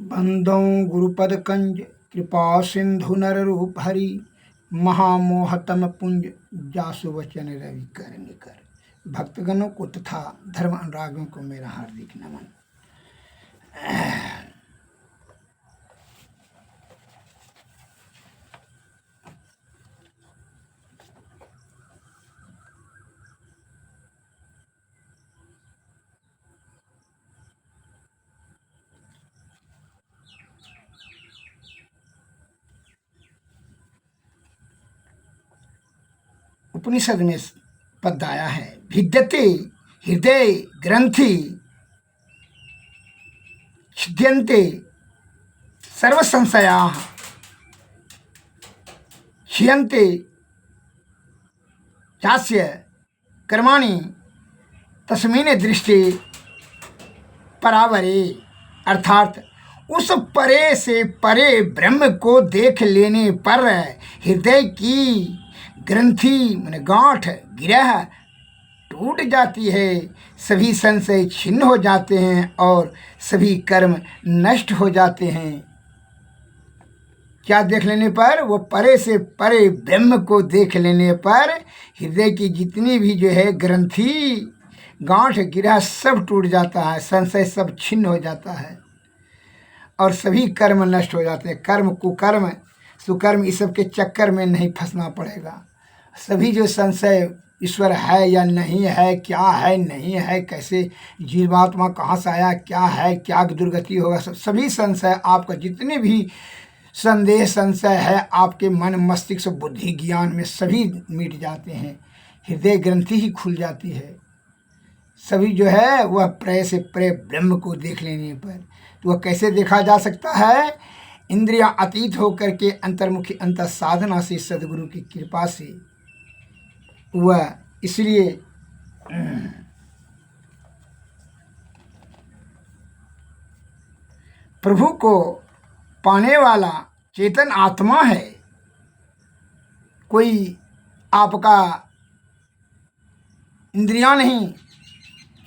बंदौ गुरुपद कंज कृपा सिंधु नर रूप हरि महामोहतम पुंज जासु वचन रवि कर निकर। भक्तगणों को तथा धर्म अनुरागों को मेरा हार्दिक नमन। उपनिषद में पद आया है, भिद्यते हृदय ग्रंथि छिद्यन्ते सर्व संशयाः क्षीयन्ते चास्य कर्माणि तस्मिन् दृष्टि परावरे। अर्थात उस परे से परे ब्रह्म को देख लेने पर हृदय की ग्रंथि माने गांठ गिरह टूट जाती है, सभी संशय छिन्न हो जाते हैं और सभी कर्म नष्ट हो जाते हैं। क्या देख लेने पर? वो परे से परे ब्रह्म को देख लेने पर हृदय की जितनी भी जो है ग्रंथि गांठ गिरह सब टूट जाता है, संशय सब छिन्न हो जाता है और सभी कर्म नष्ट हो जाते हैं। कर्म कुकर्म सुकर्म इस सब के चक्कर में नहीं फंसना पड़ेगा। सभी जो संशय ईश्वर है या नहीं है, क्या है नहीं है, कैसे जीवात्मा कहाँ से आया, क्या है, क्या दुर्गति होगा, सभी संशय आपका जितने भी संदेह संशय है आपके मन मस्तिष्क बुद्धि ज्ञान में सभी मिट जाते हैं। हृदय ग्रंथि ही खुल जाती है। सभी जो है वह प्रे से प्रे ब्रह्म को देख लेने पर। तो वह कैसे देखा जा सकता है? इंद्रियां अतीत होकर के अंतर्मुखी अंतर साधना से, सदगुरु की कृपा से। वह इसलिए प्रभु को पाने वाला चेतन आत्मा है। कोई आपका इंद्रियां नहीं,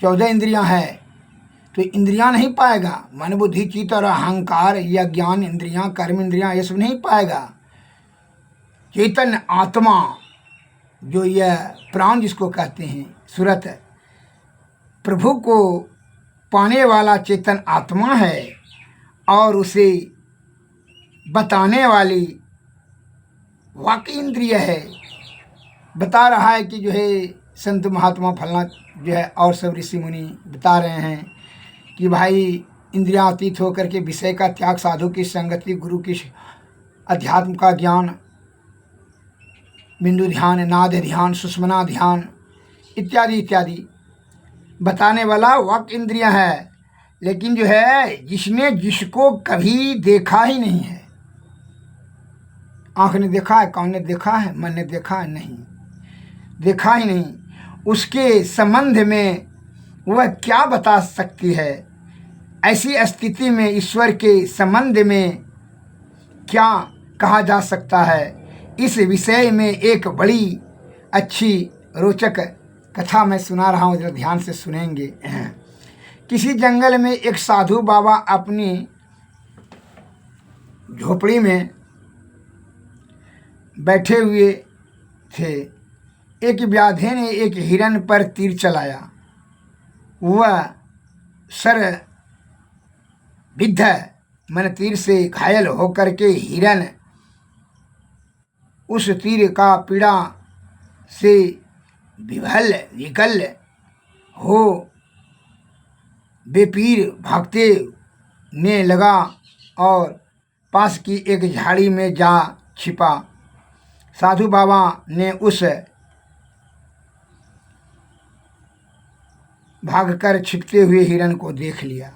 14 इंद्रियां है तो इंद्रियां नहीं पाएगा। मन बुद्धि चित्त और अहंकार या ज्ञान इंद्रियां कर्म इंद्रियां ये सब नहीं पाएगा। चेतन आत्मा जो यह प्राण जिसको कहते हैं, सुरत प्रभु को पाने वाला चेतन आत्मा है और उसे बताने वाली वाक्य इंद्रिय है। बता रहा है कि जो है संत महात्मा फलना जो है और सब ऋषि मुनि बता रहे हैं कि भाई इंद्रियां अतीत होकर के विषय का त्याग, साधु की संगति, गुरु की अध्यात्म का ज्ञान, बिंदु ध्यान, नाद ध्यान, सुषुम्ना ध्यान इत्यादि इत्यादि बताने वाला वाक् इंद्रियां है। लेकिन जो है जिसने जिसको कभी देखा ही नहीं है, आँख ने देखा है, कान ने देखा है, मन ने देखा है, नहीं देखा ही नहीं, उसके संबंध में वह क्या बता सकती है? ऐसी स्थिति में ईश्वर के संबंध में क्या कहा जा सकता है? इस विषय में एक बड़ी अच्छी रोचक कथा मैं सुना रहा हूँ, जरा ध्यान से सुनेंगे। किसी जंगल में एक साधु बाबा अपनी झोपड़ी में बैठे हुए थे। एक व्याधे ने एक हिरण पर तीर चलाया। वह सर विद्ध मन तीर से घायल होकर के हिरण उस तीर का पीड़ा से विभल विकल हो बेपीर भागते ने लगा और पास की एक झाड़ी में जा छिपा। साधु बाबा ने उस भागकर छिपते हुए हिरण को देख लिया।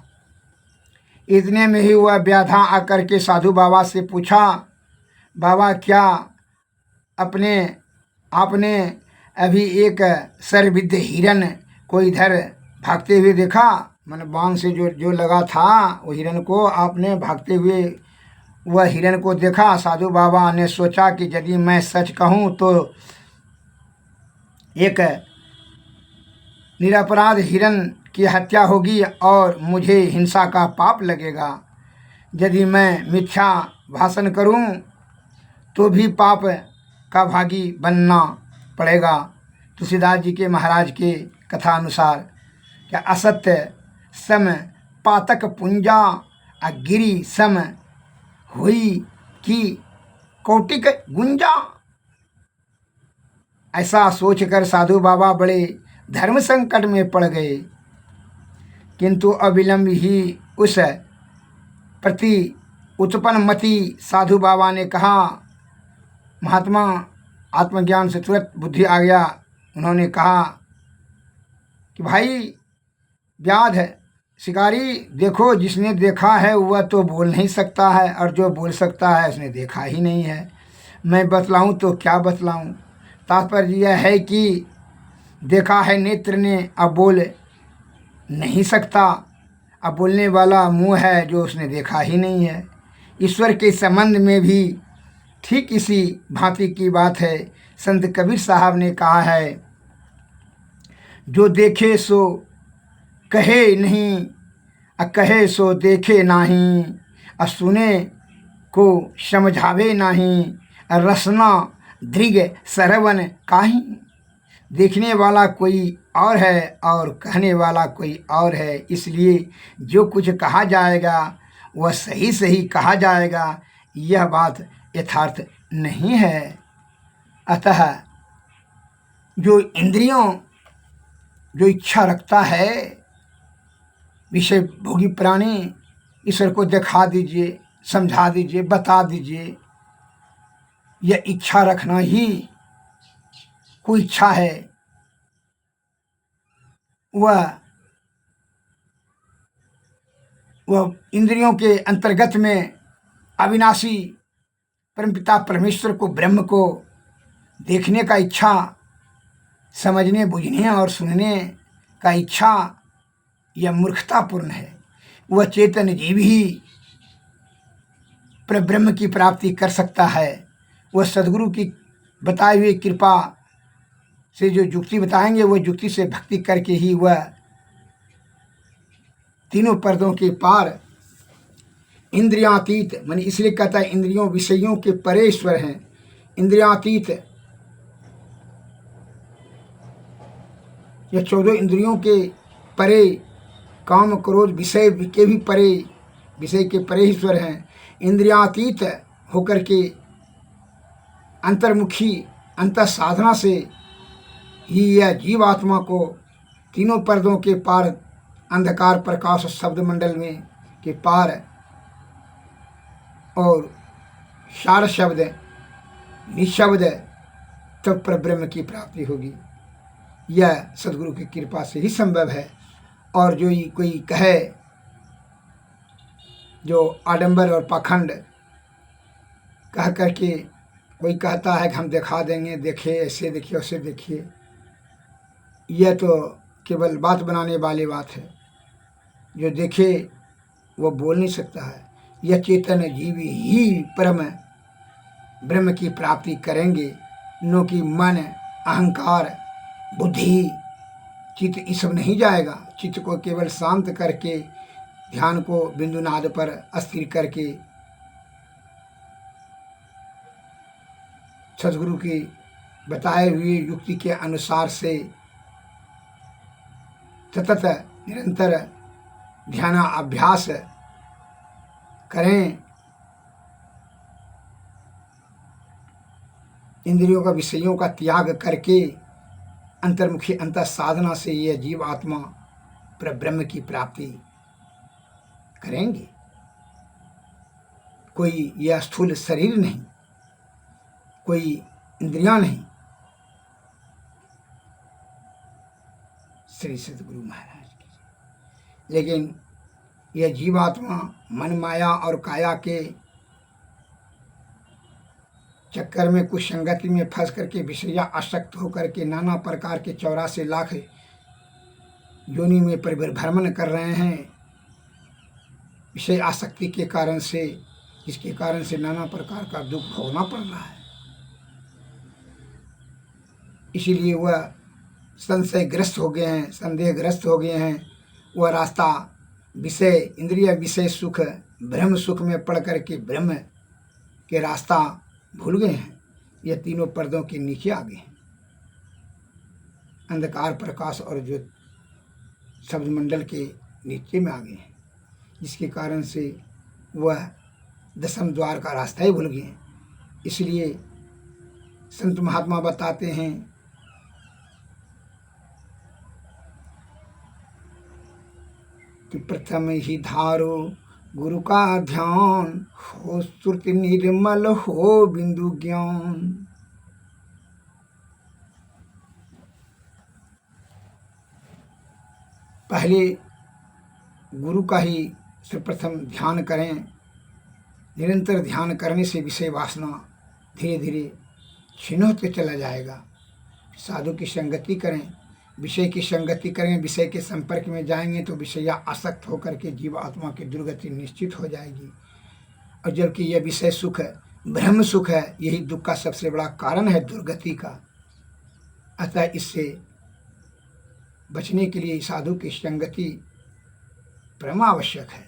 इतने में ही वह व्याधा आकर के साधु बाबा से पूछा, बाबा क्या आपने अभी एक सरविद्ध हिरण को इधर भागते हुए देखा? मन बाण से जो लगा था वो हिरण को आपने भागते हुए वह हिरण को देखा? साधु बाबा ने सोचा कि यदि मैं सच कहूँ तो एक निरपराध हिरण की हत्या होगी और मुझे हिंसा का पाप लगेगा। यदि मैं मिथ्या भाषण करूं तो भी पाप का भागी बनना पड़ेगा। तुलसीदास जी के महाराज के कथा अनुसार क्या असत्य सम पातक पुंजा गिरी सम हुई कि कौटिक गुंजा। ऐसा सोचकर साधु बाबा बड़े धर्म संकट में पड़ गए, किंतु अविलंब ही उस प्रति उत्पन्न मति साधु बाबा ने कहा, महात्मा आत्मज्ञान से तुरंत बुद्धि आ गया। उन्होंने कहा कि भाई व्याध शिकारी, देखो जिसने देखा है वह तो बोल नहीं सकता है, और जो बोल सकता है उसने देखा ही नहीं है। मैं बतलाऊं तो क्या बतलाऊं। तात्पर्य यह है कि देखा है नेत्र ने, अब बोल नहीं सकता। अब बोलने वाला मुंह है जो उसने देखा ही नहीं है। ईश्वर के संबंध में भी ठीक इसी भांति की बात है। संत कबीर साहब ने कहा है, जो देखे सो कहे नहीं, कहे सो देखे नहीं, सुने को समझावे नहीं, रसना दृग सरवन काहीं। देखने वाला कोई और है और कहने वाला कोई और है, इसलिए जो कुछ कहा जाएगा वह सही सही कहा जाएगा, यह बात यथार्थ नहीं है। अतः जो इंद्रियों जो इच्छा रखता है, विषय भोगी प्राणी, ईश्वर को दिखा दीजिए, समझा दीजिए, बता दीजिए। यह इच्छा रखना ही कोई इच्छा है, वह इंद्रियों के अंतर्गत में अविनाशी परमपिता परमेश्वर को, ब्रह्म को देखने का इच्छा, समझने बुझने और सुनने का इच्छा, यह मूर्खतापूर्ण है। वह चेतन जीव ही परब्रह्म की प्राप्ति कर सकता है। वह सद्गुरु की बताई हुई कृपा से जो युक्ति बताएंगे, वह युक्ति से भक्ति करके ही वह तीनों पर्दों के पार, इंद्रियातीत, माने इसलिए कहता है इंद्रियों विषयों के परे ईश्वर हैं। इंद्रियातीत, यह 14 इंद्रियों के परे, काम क्रोध विषय के भी परे, विषय के परे ईश्वर हैं। इंद्रियातीत होकर के अंतर्मुखी अंतर साधना से ही यह जीवात्मा को तीनों पर्दों के पार, अंधकार प्रकाश शब्द मंडल में के पार और सार शब्द निशब्द तब पर ब्रह्म की प्राप्ति होगी। यह सद्गुरु की कृपा से ही संभव है। और जो कोई कहे, जो आडंबर और पाखंड कह करके कोई कहता है कि हम दिखा देंगे, देखिए ऐसे देखिए वैसे देखिए, यह तो केवल बात बनाने वाली बात है। जो देखे वो बोल नहीं सकता है। यह चेतन जीव ही परम ब्रह्म की प्राप्ति करेंगे। नो कि मन, अहंकार, बुद्धि, चित्त ये सब नहीं जाएगा। चित्त को केवल शांत करके, ध्यान को बिंदुनाद पर स्थिर करके सद्गुरु की बताए हुए युक्ति के अनुसार से सतत निरंतर ध्यान अभ्यास करें। इंद्रियों का विषयों का त्याग करके अंतर्मुखी अंतर साधना से यह जीव आत्मा पर ब्रह्म की प्राप्ति करेंगे। कोई यह स्थूल शरीर नहीं, कोई इंद्रियां नहीं। श्री सद्गुरु महाराज की। लेकिन यह जीवात्मा मन माया और काया के चक्कर में, कुछ संगति में फंस करके विषया आसक्त होकर के नाना प्रकार के 84 लाख योनि में परिभ्रमण कर रहे हैं, विषय आसक्ति के कारण से, जिसके कारण से नाना प्रकार का दुख भोगना पड़ रहा है। इसीलिए वह संशयग्रस्त हो गए हैं, संदेहग्रस्त हो गए हैं। वह रास्ता विषय, इंद्रिय विषय सुख ब्रह्म सुख में पड़ कर के ब्रह्म के रास्ता भूल गए हैं। ये तीनों पर्दों के नीचे आ गए हैं, अंधकार प्रकाश और ज्योत शब्द मंडल के नीचे में आ गए हैं, जिसके कारण से वह दसम द्वार का रास्ता ही भूल गए हैं। इसलिए संत महात्मा बताते हैं कि प्रथम ही धारो गुरु का ध्यान, हो श्रुति निर्मल हो बिंदु ज्ञान। पहले गुरु का ही सर्वप्रथम ध्यान करें। निरंतर ध्यान करने से विषय वासना धीरे धीरे क्षीण होते चला जाएगा। साधु की संगति करें, विषय की संगति करें, विषय के संपर्क में जाएंगे तो विषया आसक्त होकर के जीव आत्मा की दुर्गति निश्चित हो जाएगी। और जबकि यह विषय सुख है, ब्रह्म सुख है, यही दुख का सबसे बड़ा कारण है, दुर्गति का। अतः इससे बचने के लिए साधु की संगति परम आवश्यक है।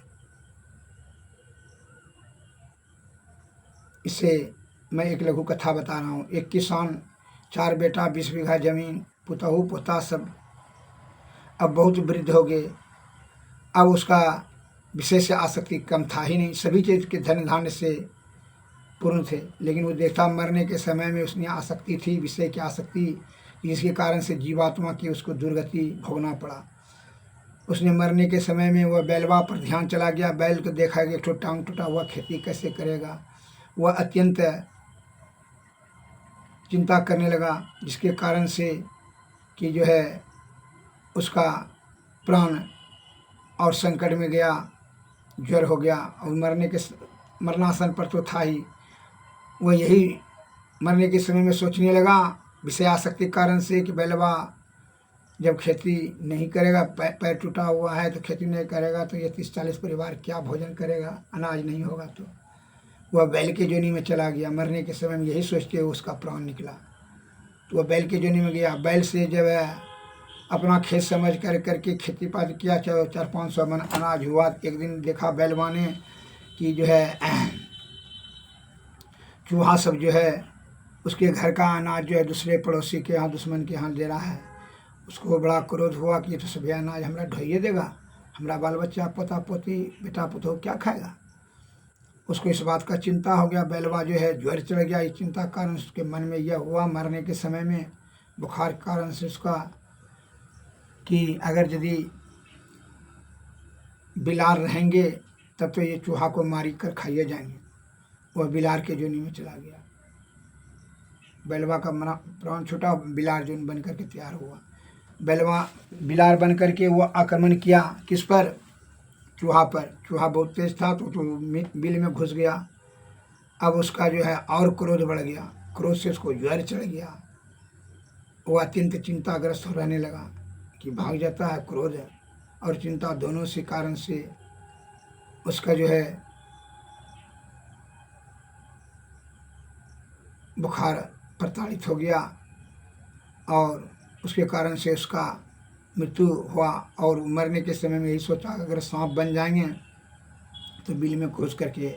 इससे मैं एक लघु कथा बता रहा हूँ। एक किसान, 4 बेटा, 20 बीघा जमीन, पुतहू पोता सब। अब बहुत वृद्ध हो गए। अब उसका विषय से आसक्ति कम था ही नहीं, सभी चीज़ के धन धान्य से पूर्ण थे। लेकिन वो देखता मरने के समय में उसने आसक्ति थी, विषय की आसक्ति, जिसके कारण से जीवात्मा की उसको दुर्गति भोगना पड़ा। उसने मरने के समय में वह बैलवा पर ध्यान चला गया। बैल को देखा कि एक ठो टांग टूटा हुआ, खेती कैसे करेगा। वह अत्यंत चिंता करने लगा, जिसके कारण से कि जो है उसका प्राण और संकट में गया, ज्वर हो गया और मरणासन पर तो था ही। वह यही मरने के समय में सोचने लगा विषयासक्ति के कारण से कि बैलवा जब खेती नहीं करेगा, पैर टूटा हुआ है तो खेती नहीं करेगा तो ये 30-40 परिवार क्या भोजन करेगा, अनाज नहीं होगा। तो वह बैल के जोनी में चला गया। मरने के समय में यही सोच के उसका प्राण निकला। तो वह बैल के जोनी में गया। बैल से जब अपना खेत समझ करके खेती पाती किया, 400-500 मन अनाज हुआ। एक दिन देखा बैलवा ने कि जो है चूहा सब जो है उसके घर का अनाज जो है दूसरे पड़ोसी के यहाँ, दुश्मन के यहाँ दे रहा है। उसको बड़ा क्रोध हुआ कि ये तो सभी अनाज हमरा ढोइए देगा, हमारा बाल बच्चा पोता पोती बेटा पुतोह क्या खाएगा। उसको इस बात का चिंता हो गया। बैलवा जो है ज्वर चढ़ गया। इस चिंता के कारण उसके मन में यह हुआ मरने के समय में बुखार के कारण से उसका कि अगर यदि बिलार रहेंगे तब तो ये चूहा को मारी कर खाइए जाएंगे। वह बिलार के जोनी में चला गया। बैलवा का प्राण छूटा, बिलार जोन बन करके तैयार हुआ। बैलवा बिलार बन करके वो आक्रमण किया किस पर, चूहा पर। चूहा बहुत तेज था तो बिल में घुस गया। अब उसका जो है और क्रोध बढ़ गया, क्रोध से उसको ज्वर चढ़ गया। वो अत्यंत चिंताग्रस्त हो रहने लगा कि भाग जाता है। क्रोध और चिंता दोनों से कारण से उसका जो है बुखार प्रताड़ित हो गया और उसके कारण से उसका मृत्यु हुआ। और मरने के समय में यही सोचा अगर सांप बन जाएंगे तो बिल में घुस करके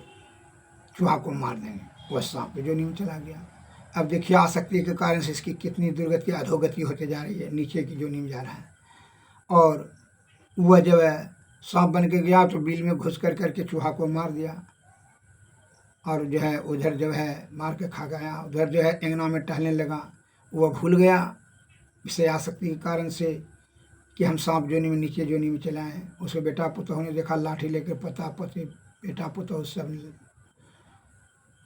चूहा को मार देंगे। वह सांप के जोनी में चला गया। अब देखिए आसक्ति के कारण से इसकी कितनी दुर्गति अधोगति होते जा रही है, नीचे की जोनी में जा रहा है। और वह जब सांप बन के गया तो बिल में घुस करके चूहा को मार दिया। और जो है उधर जो है मार के खा गया। उधर जो है अंगना में टहलने लगा। वह भूल गया विषय आसक्ति के कारण से कि हम सांप जोनी में नीचे जोनी में चले आए। उसके बेटा पुतोह ने देखा, लाठी लेकर पोता पोती बेटा पुतोह सब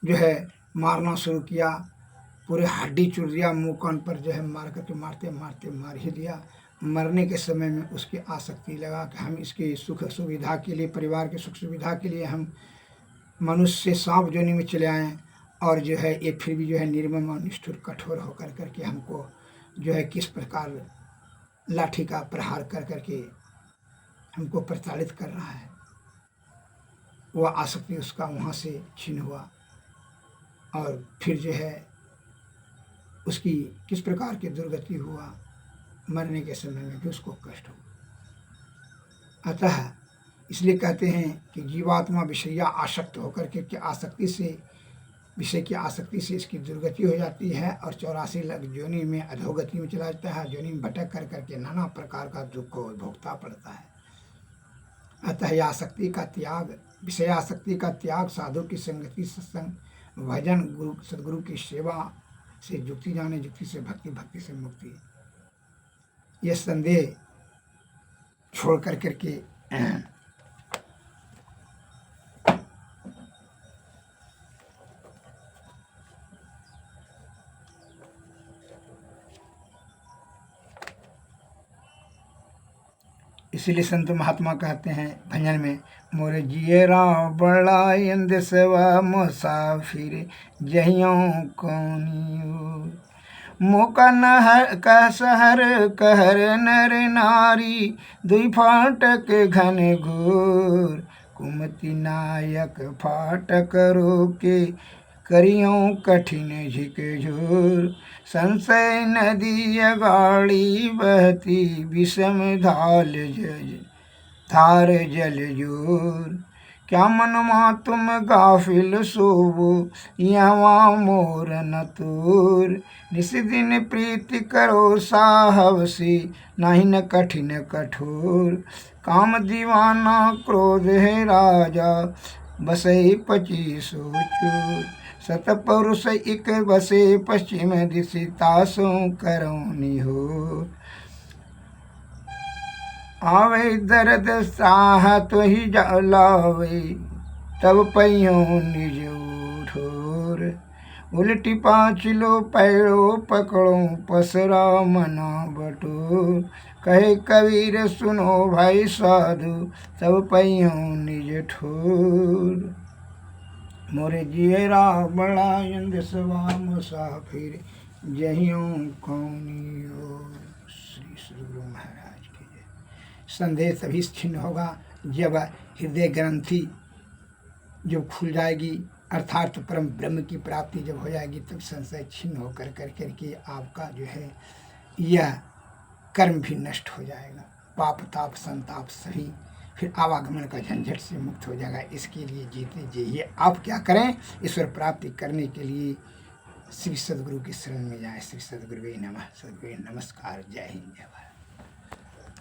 जो है मारना शुरू किया। पूरे हड्डी चुर दिया, मुँह कान पर जो है मार करके मारते मारते मार ही दिया। मरने के समय में उसकी आसक्ति लगा कि हम इसकी सुख सुविधा के लिए, परिवार की सुख सुविधा के लिए हम मनुष्य से सांप जोनी में चले आए और जो है ये फिर भी जो है निर्मम और निष्ठुर कठोर होकर करके हमको जो है किस प्रकार लाठी का प्रहार कर करके हमको प्रताड़ित कर रहा है। वह आसक्ति उसका वहाँ से छीन हुआ और फिर जो है उसकी किस प्रकार की दुर्गति हुआ, मरने के समय में भी उसको कष्ट हुआ। अतः इसलिए कहते हैं कि जीवात्मा विषया आसक्त होकर के विषय की आसक्ति से इसकी दुर्गति हो जाती है और 84 लाख योनि में अधोगति में चला जाता है। योनि में भटक कर करके नाना प्रकार का दुख को भोगता पड़ता है। अतः आसक्ति का त्याग, विषय आसक्ति का त्याग, साधु की संगति, सत्संग, भजन, गुरु सदगुरु की सेवा से युक्ति जाने, युक्ति से भक्ति, भक्ति से मुक्ति, यह संदेह छोड़ कर करके इसीलिए संत महात्मा कहते हैं भजन में, मोरे जियरा बड़ा इंदसवा मुसाफिर जहियों कौनियो, मोका नहर कह सहर कहर नर नारी, दुई फाटक घन घोर, कुमति नायक फाटक रोके, करियों कठिन झिकझोर, संशय नदी अगाड़ी बहती, विषम धार जल जोर, क्या मनमा तुम गाफिल सोवो, यहाँ मोर न तोर, निस दिन प्रीति करो साहब से, नहीं न कठिन कठोर, काम दीवाना क्रोध है राजा, बसई 25 चोर, सतपुरुष एक बसे पश्चिम दिशि, तासों करौनी हो, आवे दर्द साह तो ही लावे, तब पैयों निज ठोर, उल्टी 5 लो पैरों पकड़ो, पसरा मना बटोर, कहे कबीर सुनो भाई साधु, तब पैयों निज ठोर, मोरे जियरा बड़ा इंदसवा मुसाफिर जहियों कौनियो। श्री श्री गुरु महाराज की जय। संदेह तभी छिन्न होगा जब हृदय ग्रंथि जब खुल जाएगी, अर्थात परम ब्रह्म की प्राप्ति जब हो जाएगी, तब संशय छिन्न होकर करके आपका जो है यह कर्म भी नष्ट हो जाएगा, पाप ताप संताप सभी, फिर आवागमन का झंझट से मुक्त हो जाएगा। इसके लिए जीते जी आप क्या करें, ईश्वर प्राप्ति करने के लिए श्री सदगुरु की शरण में जाएं। श्री सदगुरु नमः, सदगुरु नमस्कार, जय हिंद, जय भारत।